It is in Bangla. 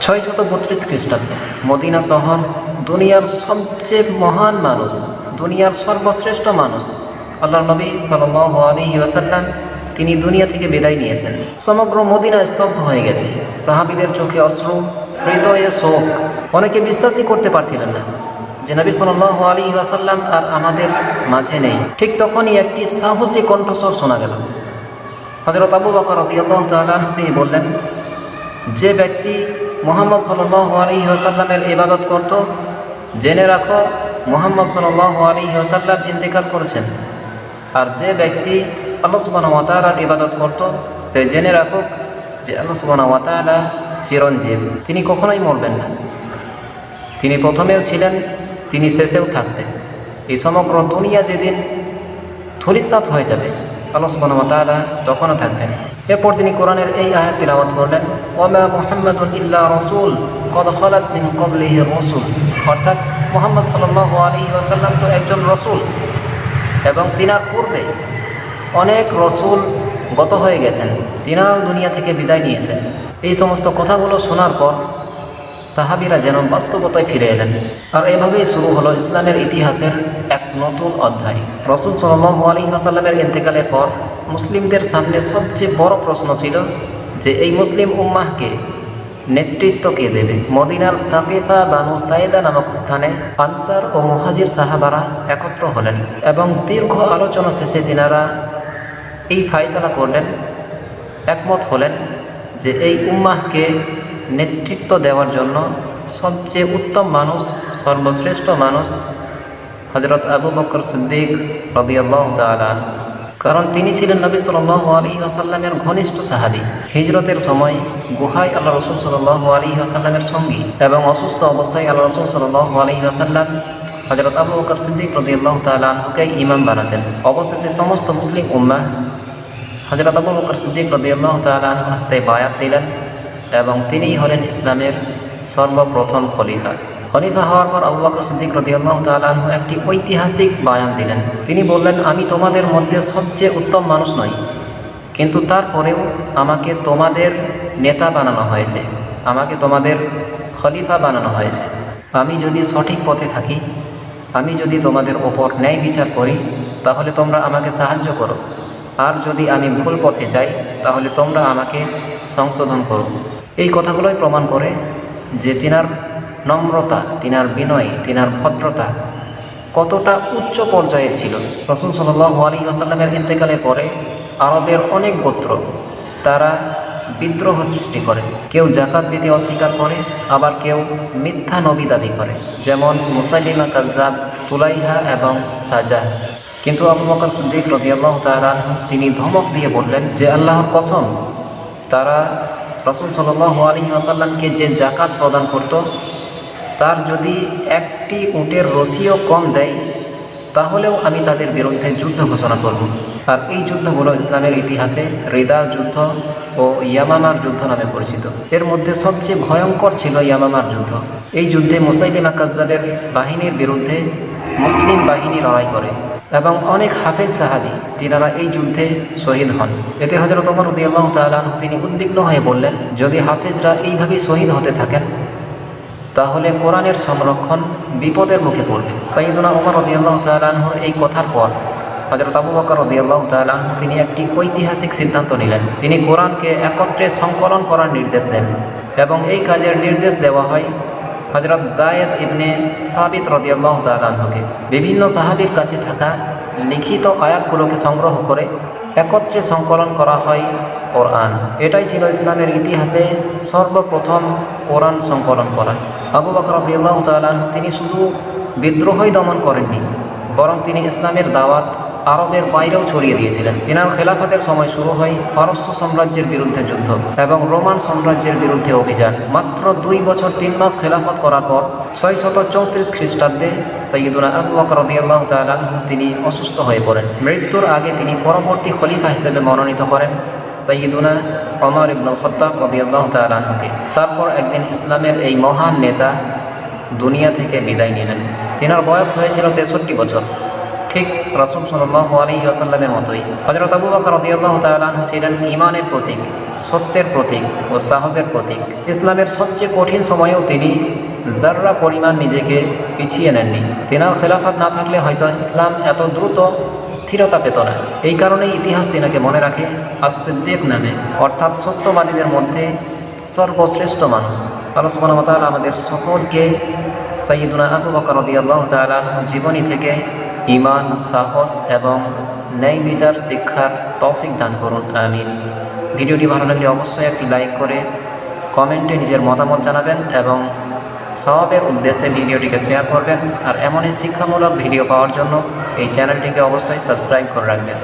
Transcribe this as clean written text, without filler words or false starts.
632 খ্রিস্টাব্দে মদিনা শহর, দুনিয়ার সবচেয়ে মহান মানুষ, দুনিয়ার সর্বশ্রেষ্ঠ মানুষ আল্লাহর নবী সাল্লাল্লাহু আলাইহি ওয়াসাল্লাম তিনি দুনিয়া থেকে বিদায় নিয়েছেন। সমগ্র মদিনা স্তব্ধ হয়ে গেছে। সাহাবীদের চোখে অশ্রু, হৃদয়ে শোক। অনেকে বিশ্বাসই করতে পারছিলেন না যে নবী সাল্লাল্লাহু আলাইহি ওয়াসাল্লাম আর আমাদের মাঝে নেই। ঠিক তখনই একটি সাহসী কণ্ঠস্বর শোনা গেল। হযরত আবু বকর রাদিয়াল্লাহু তাআলা আনহু তিনি বললেন, যে ব্যক্তি মুহাম্মদ সাল্লাল্লাহু আলাইহি ওয়াসাল্লামের ইবাদত করত, জেনে রাখো মুহাম্মদ সাল্লাল্লাহু আলাইহি ওয়াসাল্লাম ইন্তেকাল করেছেন। আর যে ব্যক্তি আল্লাহ সুবহানাহু ওয়া তাআলার ইবাদত করত, সে জেনে রাখুক যে আল্লাহ সুবহানাহু ওয়া তাআলা চিরঞ্জীব, তিনি কখনোই মরবেন না। তিনি প্রথমেও ছিলেন, তিনি শেষেও থাকবেন। এই সমগ্র দুনিয়া যেদিন ধূলিসাৎ হয়ে যাবে, আল্লাহ সুবহানাহু ওয়া তাআলা তখনও থাকবেন। এরপর তিনি কোরআনের এই আয়াত তিলাওয়াত করলেন, ওয়ামা মুহাম্মাদুন ইল্লা রাসূল কদ খালাত মিন ক্বাবলিহি রাসূল, অর্থাৎ মুহাম্মদ সাল্লাল্লাহু আলাইহি ওয়াসাল্লাম তো একজন রসুল এবং তিনার পূর্বে অনেক রসুল গত হয়ে গেছেন, তিনারাও দুনিয়া থেকে বিদায় নিয়েছেন। এই সমস্ত কথাগুলো শোনার পর সাহাবীরা যেন বাস্তবতায় ফিরে এলেন। আর এভাবেই শুরু হলো ইসলামের ইতিহাসের এক নতুন অধ্যায়। রাসূল সাল্লাল্লাহু আলাইহি ওয়াসাল্লামের ইন্তেকালের পর মুসলিমদের সামনে সবচেয়ে বড় প্রশ্ন ছিল যে এই মুসলিম উম্মাহকে নেতৃত্ব কে দেবে। মদিনার সাকিফা বানু সাইদা নামক স্থানে আনসার ও মুহাজির সাহাবারা একত্র হলেন এবং দীর্ঘ আলোচনা শেষে তিনারা এই ফায়সালা করলেন, একমত হলেন যে এই উম্মাহকে নেতৃত্ব দেওয়ার জন্য সবচেয়ে উত্তম মানুষ, সর্বশ্রেষ্ঠ মানুষ হযরত আবু বকর সিদ্দিক রাদিয়াল্লাহু তাআলা আনহু। কারণ তিনি ছিলেন নবী সাল্লাল্লাহু আলাইহি ওয়াসাল্লামের ঘনিষ্ঠ সাহাবী। হিজরতের সময় গুহায় আল্লাহ রাসূল সাল্লাল্লাহু আলাইহি ওয়াসাল্লামের সঙ্গী এবং অসুস্থ অবস্থায় আল্লাহ রাসূল সাল্লাল্লাহু আলাইহি ওয়াসাল্লাম হযরত আবু বকর সিদ্দিক রাদিয়াল্লাহু তাআলা আনহুকে ইমাম বানাতেন। অবশেষে সমস্ত মুসলিম উম্মাহ হযরত আবু বকর সিদ্দিক রাদিয়াল্লাহু তাআলা আনহুর হাতে বায়াত দিলেন এবং তিনিই হলেন ইসলামের সর্বপ্রথম খলিফা। খলিফা হওয়ার পর আবু বকর সিদ্দিক রাদিয়াল্লাহু তাআলা আনহু একটি ঐতিহাসিক বয়ান দিলেন। তিনি বললেন, আমি তোমাদের মধ্যে সবচেয়ে উত্তম মানুষ নই, কিন্তু তারপরেও আমাকে তোমাদের নেতা বানানো হয়েছে, আমাকে তোমাদের খলিফা বানানো হয়েছে। আমি যদি সঠিক পথে থাকি, আমি যদি তোমাদের ওপর ন্যায় বিচার করি, তাহলে তোমরা আমাকে সাহায্য করো। আর যদি আমি ভুল পথে যাই, তাহলে তোমরা আমাকে সংশোধন করো। এই কথাগুলোই প্রমাণ করে যে তিনার নম্রতা, তিনার বিনয়, তিনার ভদ্রতা কতটা উচ্চ পর্যায়ের ছিল। রাসূল সাল্লাল্লাহু আলাইহি ওয়াসাল্লামের ইন্তেকালের পরে আরবের অনেক গোত্র তারা বিদ্রোহ সৃষ্টি করে। কেউ যাকাত দিতে অস্বীকার করে, আবার কেউ মিথ্যা নবী দাবি করে, যেমন মুসাইলিমা কাযযাব, তুলাইহা এবং সাজা। কিন্তু আবু বকর সিদ্দিক রাদিয়াল্লাহু তাআলা তিনি ধমক দিয়ে বললেন যে আল্লাহর কসম, তারা রাসূল সাল্লাল্লাহু আলাইহি ওয়াসাল্লামকে যে যাকাত প্রদান করত, তার যদি একটি উটের রশিও কম দেয়, তাহলেও আমি তাদের বিরুদ্ধে যুদ্ধ ঘোষণা করব। আর এই যুদ্ধগুলো ইসলামের ইতিহাসে রিদার যুদ্ধ ও ইয়ামামার যুদ্ধ নামে পরিচিত। এর মধ্যে সবচেয়ে ভয়ঙ্কর ছিল ইয়ামামার যুদ্ধ। এই যুদ্ধে মুসাইলিমা কাযযাবের বাহিনীর বিরুদ্ধে মুসলিম বাহিনী লড়াই করে এবং অনেক হাফেজ সাহাবী তিনারা এই যুদ্ধে শহীদ হন। এতে হযরত ওমর রাদিয়াল্লাহু তাআলা আনহু তিনি উদ্বিগ্ন হয়ে বললেন, যদি হাফেজরা এইভাবে শহীদ হতে থাকেন, তাহলে কোরআনের সংরক্ষণ বিপদের মুখে পড়বে। সাইয়্যিদুনা ওমর রাদিয়াল্লাহু তাআলা আনহুর এই কথার পর হযরত আবু বকর রাদিয়াল্লাহু তাআলা আনহু তিনি একটি ঐতিহাসিক সিদ্ধান্ত নিলেন। তিনি কোরআনকে একত্রে সংকলন করার নির্দেশ দেন এবং এই কাজের নির্দেশ দেওয়া হয় হযরত যায়েদ ইবনে সাবিত রাদিয়াল্লাহু তাআলা আনহুকে। বিভিন্ন সাহাবীর কাছে থাকা লিখিত আয়াতগুলোকে সংগ্রহ করে একত্রে সংকলন করা হয় কোরআন। এটাই ছিল ইসলামের ইতিহাসে সর্বপ্রথম কোরআন সংকলন করা। আবু বকর রাদিয়াল্লাহু তাআলা আনহু তিনি শুধু বিদ্রোহই দমন করেননি, বরং তিনি ইসলামের দাওয়াত আরবের বাইরেও ছড়িয়ে দিয়েছিলেন। তিনার খেলাফতের সময় শুরু হয় পারস্য সাম্রাজ্যের বিরুদ্ধে যুদ্ধ এবং রোমান সাম্রাজ্যের বিরুদ্ধে অভিযান। মাত্র 2 বছর 3 মাস খেলাফত করার পর 634 খ্রিস্টাব্দে সাইয়্যিদুনা আবু বকর রাদিয়াল্লাহু তাআলা আনহু তিনি অসুস্থ হয়ে পড়েন। মৃত্যুর আগে তিনি পরবর্তী খলিফা হিসেবে মনোনীত করেন সাইয়্যিদুনা ওমর ইবনুল খাত্তাব রাদিয়াল্লাহু তাআলা আনহুকে। তারপর একদিন ইসলামের এই মহান নেতা দুনিয়া থেকে বিদায় নিলেন। তিনার বয়স হয়েছিল 63 বছর। ঠিক রাসূল সাল্লাল্লাহু আলাইহি ওয়াসাল্লামের মতোই। হযরত আবু বকর রাদিয়াল্লাহু তাআলা আনহু ছিলেন ঈমানের প্রতীক, সত্যের প্রতীক ও সাহসের প্রতীক। ইসলামের সবচেয়ে কঠিন সময়েও তিনি যাররা পরিমাণ নিজেকে পিছিয়ে নেননি। তেনার খেলাফত না থাকলে হয়তো ইসলাম এত দ্রুত স্থিরতা পেত না। এই কারণেই ইতিহাস তিনাকে মনে রাখে আস-সিদ্দিক নামে, অর্থাৎ সত্যবাদীদের মধ্যে সর্বশ্রেষ্ঠ মানুষ। আল্লাহ সুবহানাহু ওয়া তাআলা আমাদের সকলকে সাইয়্যিদুনা আবু বকর রাদিয়াল্লাহু তাআলা আনহুর জীবনী থেকে ঈমান, সাহস এবং ন্যায় বিচার শিক্ষার তৌফিক দান করুন, আমিন। ভিডিওটি ভালো লাগলে অবশ্যই একটি লাইক করে কমেন্টে নিজের মতামত জানাবেন এবং সওয়াবের উদ্দেশ্যে ভিডিওটিকে শেয়ার করবেন। আর এমনই শিক্ষামূলক ভিডিও পাওয়ার জন্য এই চ্যানেলটিকে অবশ্যই সাবস্ক্রাইব করে রাখবেন।